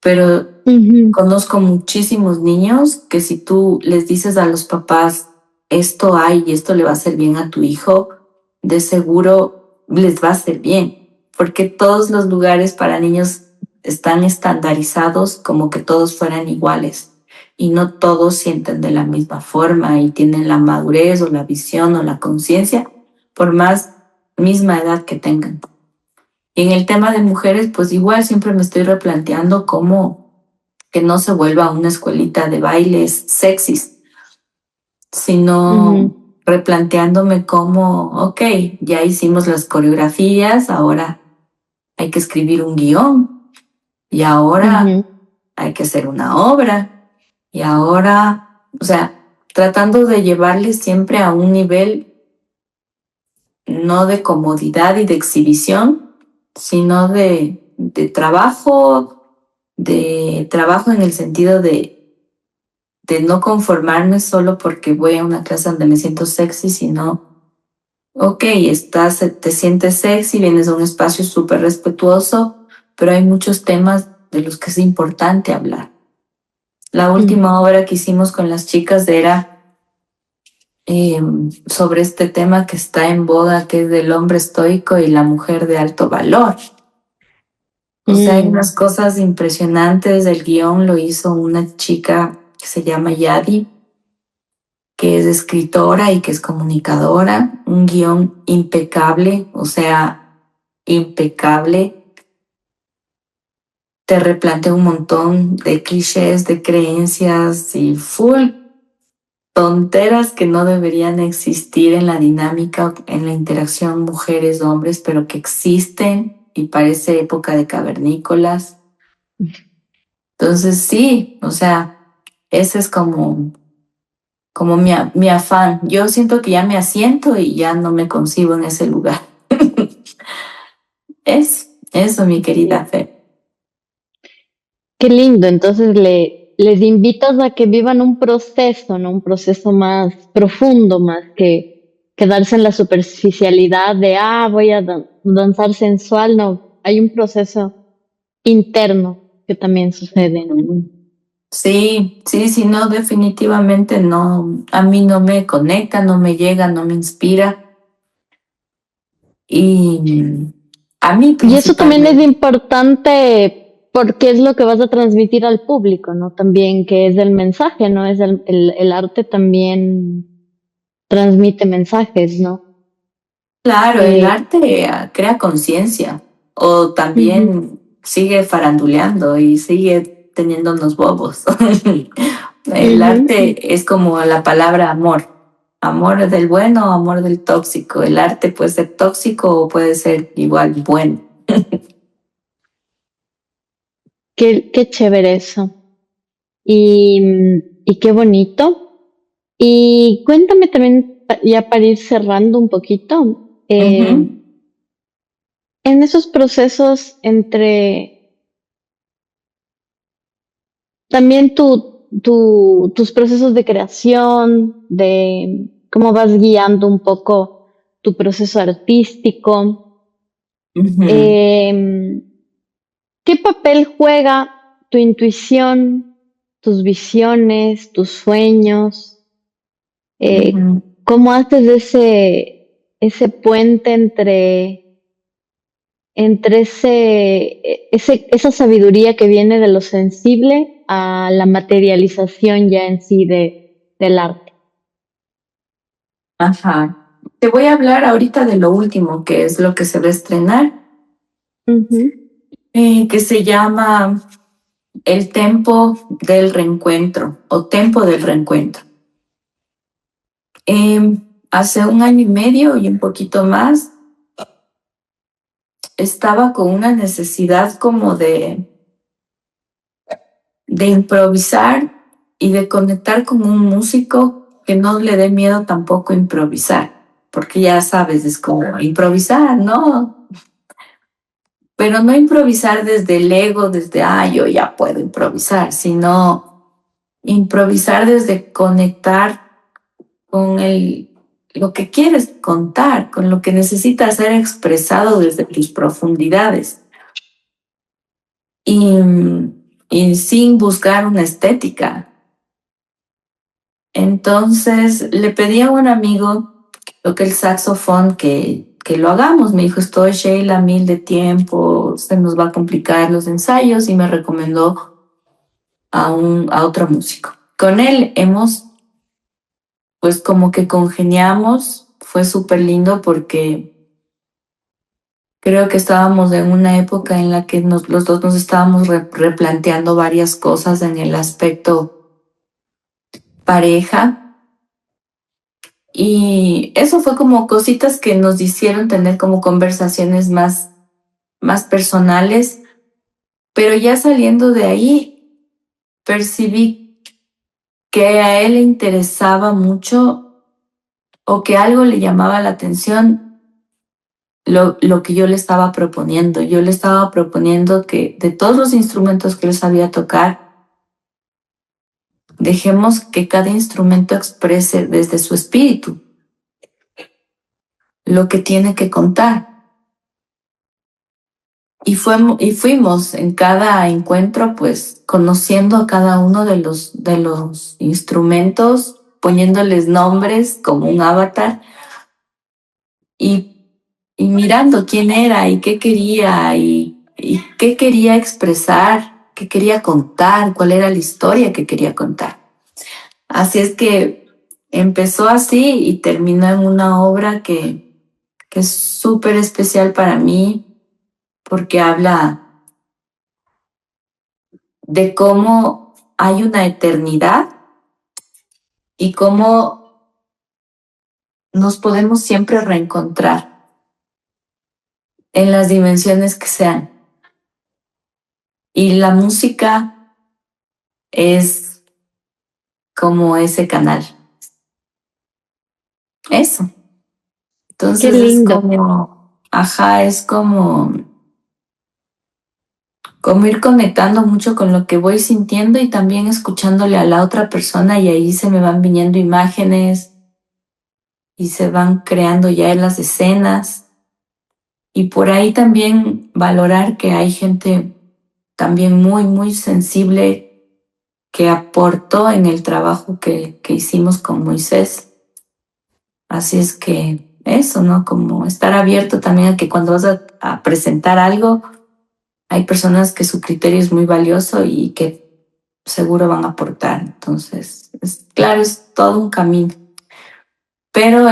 Pero ujú, conozco muchísimos niños que si tú les dices a los papás, esto hay y esto le va a hacer bien a tu hijo, de seguro les va a hacer bien, porque todos los lugares para niños están estandarizados como que todos fueran iguales y no todos sienten de la misma forma y tienen la madurez o la visión o la conciencia por más misma edad que tengan. Y en el tema de mujeres, pues igual siempre me estoy replanteando cómo que no se vuelva una escuelita de bailes sexys, ujú, sino replanteándome cómo, ok, ya hicimos las coreografías, ahora hay que escribir un guión y ahora ujú, hay que hacer una obra y ahora, o sea, tratando de llevarles siempre a un nivel no de comodidad y de exhibición, sino de trabajo en el sentido de no conformarme solo porque voy a una clase donde me siento sexy, sino, ok, te sientes sexy, vienes a un espacio súper respetuoso, pero hay muchos temas de los que es importante hablar. La última obra que hicimos con las chicas era sobre este tema que está en boga, que es del hombre estoico y la mujer de alto valor. O sea, hay unas cosas impresionantes. El guión lo hizo una chica que se llama Yadi, que es escritora y que es comunicadora. Un guión impecable, o sea, impecable. Te replantea un montón de clichés, de creencias y full tonteras que no deberían existir en la dinámica, en la interacción mujeres-hombres, pero que existen y parece época de cavernícolas. Entonces sí, o sea, ese es como mi afán. Yo siento que ya me asiento y ya no me concibo en ese lugar. Eso, mi querida Fe. Qué lindo, entonces les invitas a que vivan un proceso, ¿no? Un proceso más profundo, más que quedarse en la superficialidad de, voy a danzar sensual, no, hay un proceso interno que también sucede, ¿no? Sí, no, definitivamente no, a mí no me conecta, no me llega, no me inspira. Y a mí Y eso también es principalmente. importante porque es lo que vas a transmitir al público, ¿no? También que es el mensaje, ¿no? Es el arte también transmite mensajes, ¿no? Claro, el Eh, arte crea conciencia o Ujú, también sigue faranduleando y sigue teniéndonos bobos. El ujú. arte es como la palabra amor. Amor del bueno o amor del tóxico. El arte puede ser tóxico o puede ser igual bueno. Qué chévere eso. Y qué bonito. Y cuéntame también, ya para ir cerrando un poquito, Ujú, en esos procesos entre también tus procesos de creación, de cómo vas guiando un poco tu proceso artístico, ujú, eh, ¿qué papel juega tu intuición, tus visiones, tus sueños? ujú. ¿Cómo haces ese puente entre esa sabiduría que viene de lo sensible a la materialización ya en sí del arte? Ajá. Te voy a hablar ahorita de lo último, que es lo que se va a estrenar, Ujú, que se llama El Tempo del Reencuentro o Tempo del Reencuentro. Hace un año y medio y un poquito más estaba con una necesidad como de improvisar y de conectar con un músico que no le dé miedo tampoco improvisar, porque ya sabes, es como improvisar, ¿no? Pero no improvisar desde el ego, desde, yo ya puedo improvisar, sino improvisar desde conectar con lo que quieres contar, con lo que necesitas ser expresado desde tus profundidades y, y sin buscar una estética. Entonces le pedí a un amigo que toque el saxofón que lo hagamos. Me dijo, estoy Sheila, 1000 de tiempo, se nos va a complicar los ensayos y me recomendó a otro músico. Con él pues como que congeniamos, fue súper lindo porque creo que estábamos en una época en la que los dos nos estábamos replanteando varias cosas en el aspecto pareja. Y eso fue como cositas que nos hicieron tener como conversaciones más personales, pero ya saliendo de ahí, percibí que a él le interesaba mucho o que algo le llamaba la atención lo que yo le estaba proponiendo. Yo le estaba proponiendo que de todos los instrumentos que él sabía tocar, dejemos que cada instrumento exprese desde su espíritu lo que tiene que contar. Y fuimos en cada encuentro, pues, conociendo a cada uno de los instrumentos, poniéndoles nombres como un avatar y, y mirando quién era y qué quería expresar, qué quería contar, cuál era la historia que quería contar. Así es que empezó así y terminó en una obra que es súper especial para mí porque habla de cómo hay una eternidad y cómo nos podemos siempre reencontrar en las dimensiones que sean. Y la música es como ese canal. Eso. Qué Entonces lindo. es como ir conectando mucho con lo que voy sintiendo y también escuchándole a la otra persona y ahí se me van viniendo imágenes y se van creando ya las escenas. Y por ahí también valorar que hay gente también muy, muy sensible que aportó en el trabajo que hicimos con Moisés. Así es que eso, ¿no? Como estar abierto también a que cuando vas a presentar algo, hay personas que su criterio es muy valioso y que seguro van a aportar. Entonces, claro, es todo un camino. Pero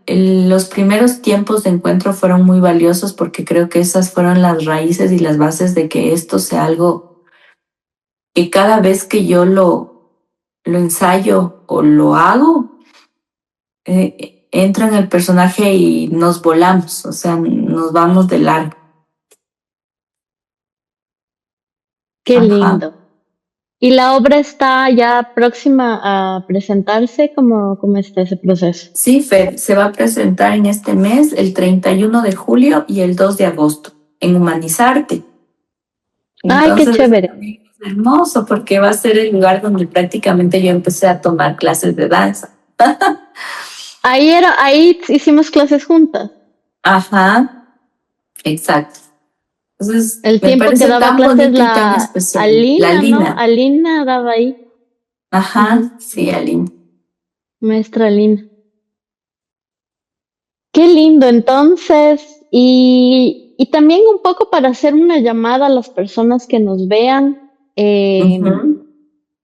los primeros tiempos de encuentro fueron muy valiosos porque creo que esas fueron las raíces y las bases de que esto sea algo que cada vez que yo lo ensayo o lo hago, entro en el personaje y nos volamos, o sea, nos vamos de largo. Qué Ajá. lindo. ¿Y la obra está ya próxima a presentarse? ¿Cómo está ese proceso? Sí, Fer, se va a presentar en este mes, el 31 de julio y el 2 de agosto, en Humanizarte. Ay, qué Entonces, chévere. también es hermoso porque va a ser el lugar donde prácticamente yo empecé a tomar clases de danza. Ahí hicimos clases juntas. Ajá, exacto. Entonces, El me tiempo que parece daba tan clases bonito y tan la especial. La Alina, ¿no? Lina. Alina daba ahí. Ujú. Ajá, sí, Aline. Maestra Alina. Qué lindo, entonces. Y también un poco para hacer una llamada a las personas que nos vean, Ujú.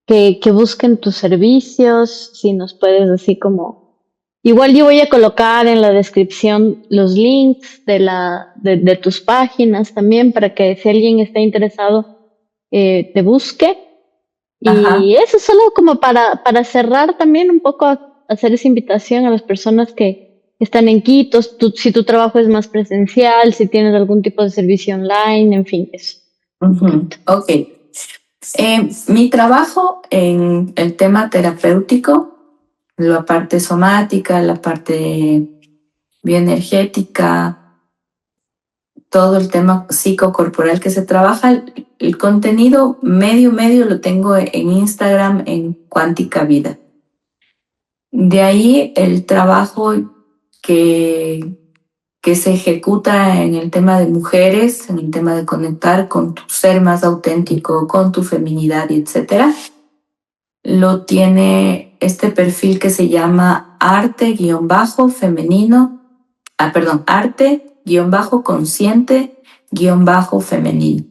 que busquen tus servicios, si nos puedes decir como... Igual yo voy a colocar en la descripción los links de tus páginas también para que si alguien está interesado te busque. Y Ajá. eso solo como para cerrar también un poco hacer esa invitación a las personas que están en Quito, si tu trabajo es más presencial, si tienes algún tipo de servicio online, en fin, eso. Un Ujú. poquito. Ok. Mi trabajo en el tema terapéutico, la parte somática, la parte bioenergética, todo el tema psicocorporal que se trabaja, el contenido medio lo tengo en Instagram en Cuántica Vida. De ahí el trabajo que, que se ejecuta en el tema de mujeres, en el tema de conectar con tu ser más auténtico, con tu feminidad, y etcétera, lo tiene este perfil que se llama arte-femenino, arte-consciente-femenino.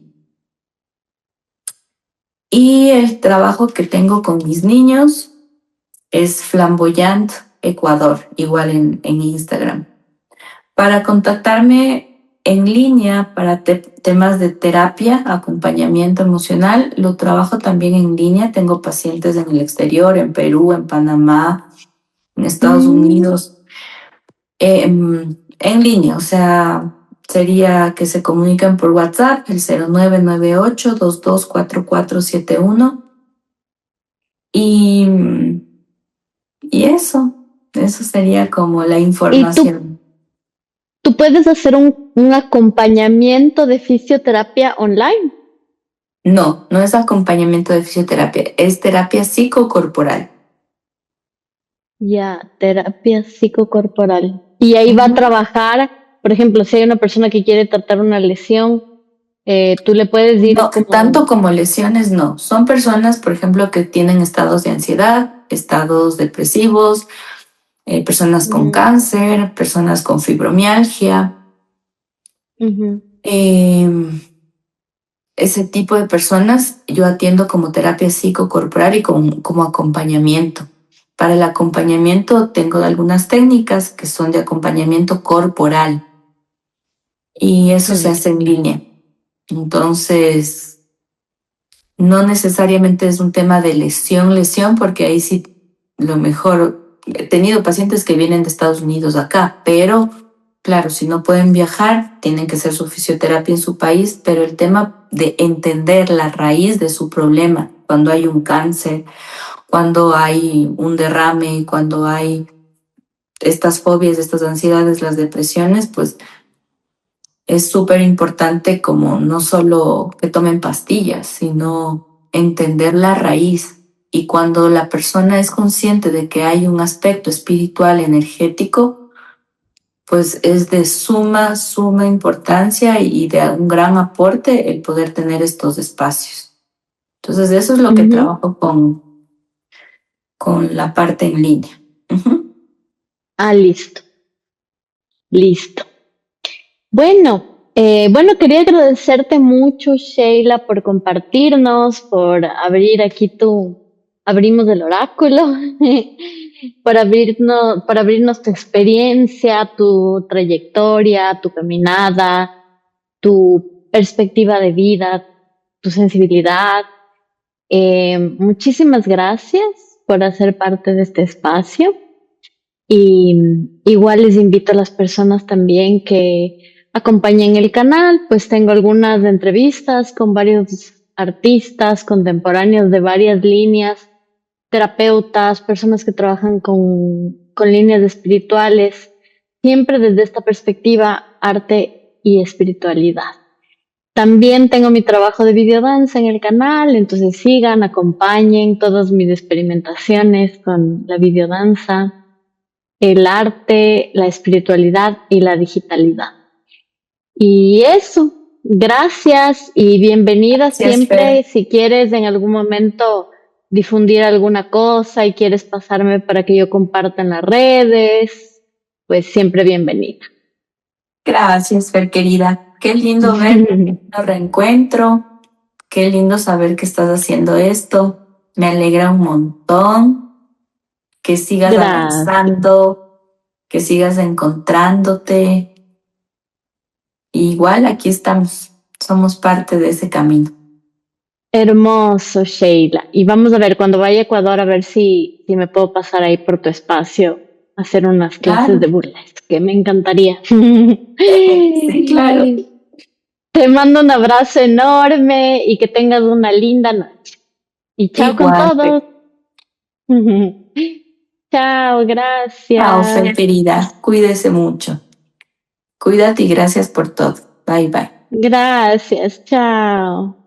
Y el trabajo que tengo con mis niños es Flamboyant Ecuador, igual en Instagram. Para contactarme en línea para temas de terapia, acompañamiento emocional, lo trabajo también en línea. Tengo pacientes en el exterior, en Perú, en Panamá, en Estados Mm. Unidos, en línea. O sea, sería que se comuniquen por WhatsApp, el 0998-224471. Y, y eso sería como la Y información. tú puedes hacer un acompañamiento de fisioterapia online. No es acompañamiento de fisioterapia, es terapia psicocorporal. Ya, terapia psicocorporal. Y ahí va a Ujú. trabajar, por ejemplo, si hay una persona que quiere tratar una lesión, tú le puedes ir No, tanto como... como lesiones, no. Son personas, por ejemplo, que tienen estados de ansiedad, estados depresivos, personas con Mm, cáncer, personas con fibromialgia. ujú, Eh, Ese tipo de personas yo atiendo como terapia psicocorporal y como acompañamiento. Para el acompañamiento tengo algunas técnicas que son de acompañamiento corporal y eso se mm, hace en línea. Entonces, no necesariamente es un tema de lesión, porque ahí sí, lo mejor, he tenido pacientes que vienen de Estados Unidos acá, pero claro, si no pueden viajar, tienen que hacer su fisioterapia en su país, pero el tema de entender la raíz de su problema, cuando hay un cáncer, cuando hay un derrame, cuando hay estas fobias, estas ansiedades, las depresiones, pues es súper importante como no solo que tomen pastillas, sino entender la raíz. Y cuando la persona es consciente de que hay un aspecto espiritual, energético, pues es de suma importancia y de un gran aporte el poder tener estos espacios. Entonces, eso es lo que ujú. trabajo con la parte en línea. Ujú. Ah, listo, listo. Bueno, quería agradecerte mucho, Sheila, por compartirnos, por abrir aquí abrimos el oráculo, por abrirnos tu experiencia, tu trayectoria, tu caminada, tu perspectiva de vida, tu sensibilidad. Muchísimas gracias por hacer parte de este espacio. Y igual les invito a las personas también que acompañen el canal, pues tengo algunas entrevistas con varios artistas contemporáneos de varias líneas, terapeutas, personas que trabajan con líneas espirituales, siempre desde esta perspectiva, arte y espiritualidad. También tengo mi trabajo de videodanza en el canal, entonces sigan, acompañen todas mis experimentaciones con la videodanza, el arte, la espiritualidad y la digitalidad. Y eso, gracias y bienvenida Gracias, siempre. Fer. Si quieres en algún momento difundir alguna cosa y quieres pasarme para que yo comparta en las redes, pues siempre bienvenida. Gracias, Fer, querida. Qué lindo verte, qué lindo reencuentro. Qué lindo saber que estás haciendo esto. Me alegra un montón que sigas Gracias. avanzando, que sigas encontrándote. Igual aquí estamos, somos parte de ese camino. Hermoso, Sheila. Y vamos a ver, cuando vaya a Ecuador, a ver si me puedo pasar ahí por tu espacio a hacer unas clases de Claro, burlesque. Me encantaría. sí, claro. Te mando un abrazo enorme y que tengas una linda noche. Y chao con Igual, todos. Chao, chao, Fer, gracias. querida. Cuídese mucho. Cuídate y gracias por todo. Bye, bye. Gracias, chao.